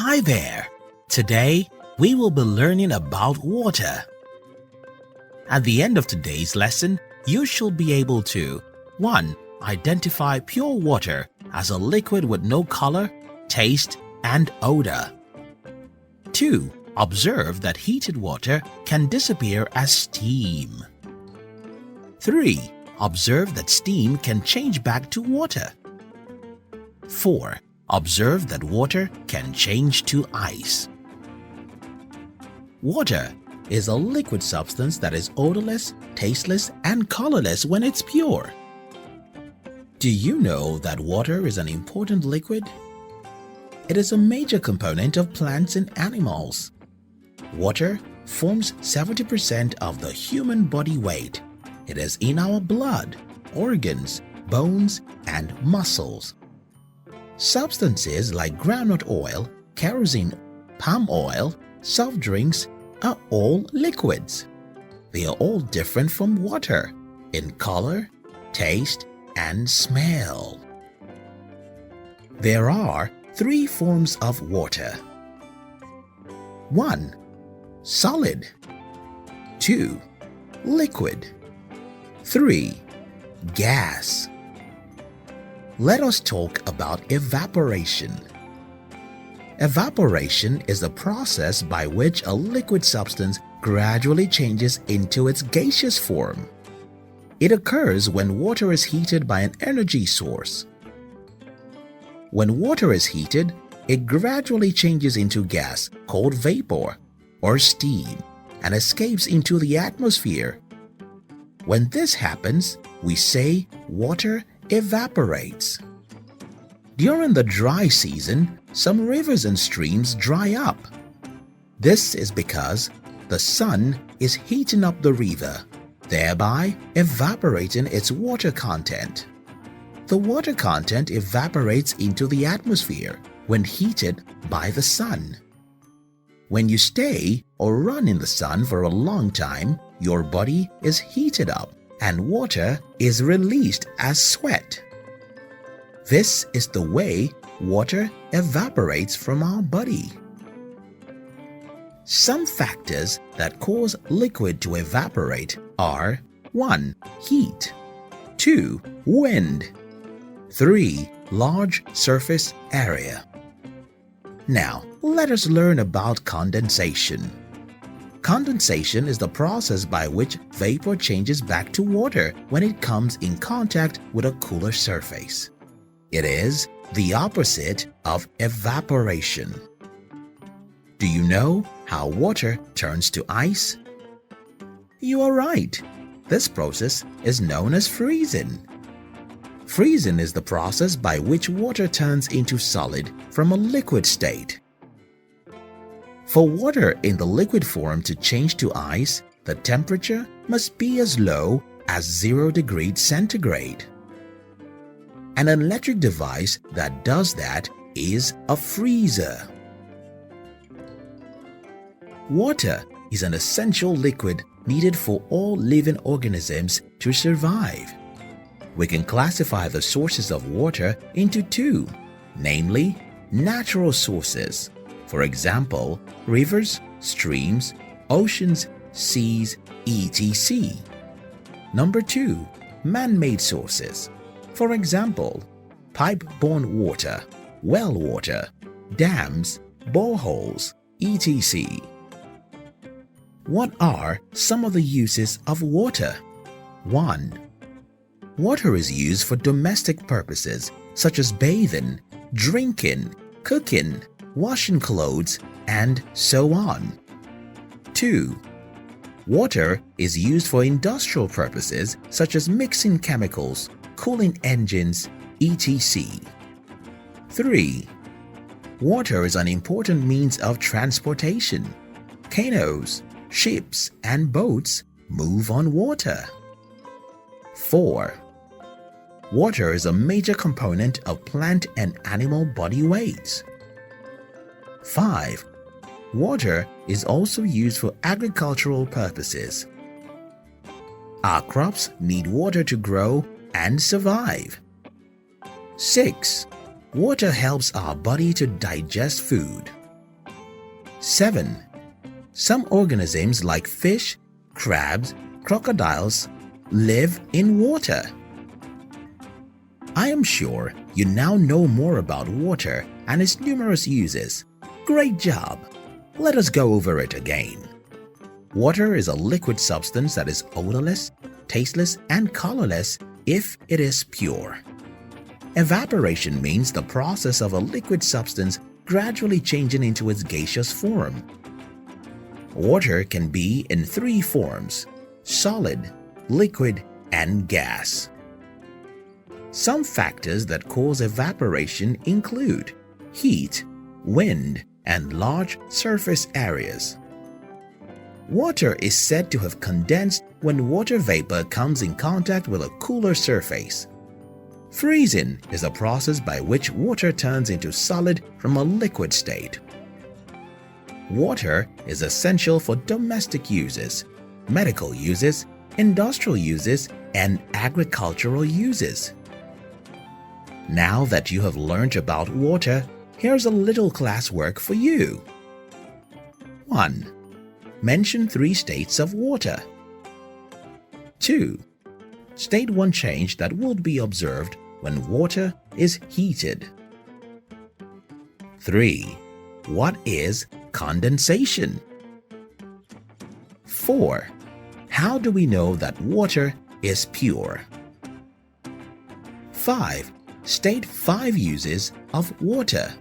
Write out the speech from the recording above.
Hi there! Today, we will be learning about water. At the end of today's lesson, you should be able to 1. Identify pure water as a liquid with no color, taste, and odor. 2. Observe that heated water can disappear as steam. 3. Observe that steam can change back to water. 4. Observe that water can change to ice. Water is a liquid substance that is odorless, tasteless, and colorless when it's pure. Do you know that water is an important liquid? It is a major component of plants and animals. Water forms 70% of the human body weight. It is in our blood, organs, bones, and muscles. Substances like groundnut oil, kerosene, palm oil, soft drinks are all liquids. They are all different from water in color, taste, and smell. There are 3 forms of water. 1. Solid. 2. Liquid. 3. Gas. Let us talk about evaporation. Evaporation is the process by which a liquid substance gradually changes into its gaseous form. It occurs when water is heated by an energy source. When water is heated, it gradually changes into gas called vapor or steam and escapes into the atmosphere. When this happens, we say water evaporates. During the dry season, some rivers and streams dry up. This is because the sun is heating up the river, thereby evaporating its water content. The water content evaporates into the atmosphere when heated by the sun. When you stay or run in the sun for a long time, your body is heated up and water is released as sweat. This is the way water evaporates from our body. Some factors that cause liquid to evaporate are 1. Heat. 2. Wind. 3. Large surface area. Now, let us learn about condensation. Condensation is the process by which vapor changes back to water when it comes in contact with a cooler surface. It is the opposite of evaporation. Do you know how water turns to ice? You are right. This process is known as freezing. Freezing is the process by which water turns into solid from a liquid state. For water in the liquid form to change to ice, the temperature must be as low as 0 degrees centigrade. An electric device that does that is a freezer. Water is an essential liquid needed for all living organisms to survive. We can classify the sources of water into 2, namely natural sources. For example, rivers, streams, oceans, seas, etc. Number 2, man-made sources. For example, pipe-borne water, well water, dams, boreholes, etc. What are some of the uses of water? 1. Water is used for domestic purposes such as bathing, drinking, cooking, washing clothes, and so on. 2. Water is used for industrial purposes such as mixing chemicals, cooling engines, etc. 3. Water is an important means of transportation. Canoes, ships, and boats move on water. 4. Water is a major component of plant and animal body weights. 5. Water is also used for agricultural purposes. Our crops need water to grow and survive. 6. Water helps our body to digest food. 7. Some organisms like fish, crabs, crocodiles live in water. I am sure you now know more about water and its numerous uses. Great job! Let us go over it again. Water is a liquid substance that is odorless, tasteless, and colorless if it is pure. Evaporation means the process of a liquid substance gradually changing into its gaseous form. Water can be in 3 forms: solid, liquid, and gas. Some factors that cause evaporation include heat, wind, and large surface areas. Water is said to have condensed when water vapor comes in contact with a cooler surface. Freezing is a process by which water turns into solid from a liquid state. Water is essential for domestic uses, medical uses, industrial uses, and agricultural uses. Now that you have learned about water, here's a little classwork for you. 1. Mention 3 states of water. 2. State one change that would be observed when water is heated. 3. What is condensation? 4. How do we know that water is pure? 5. State 5 uses of water.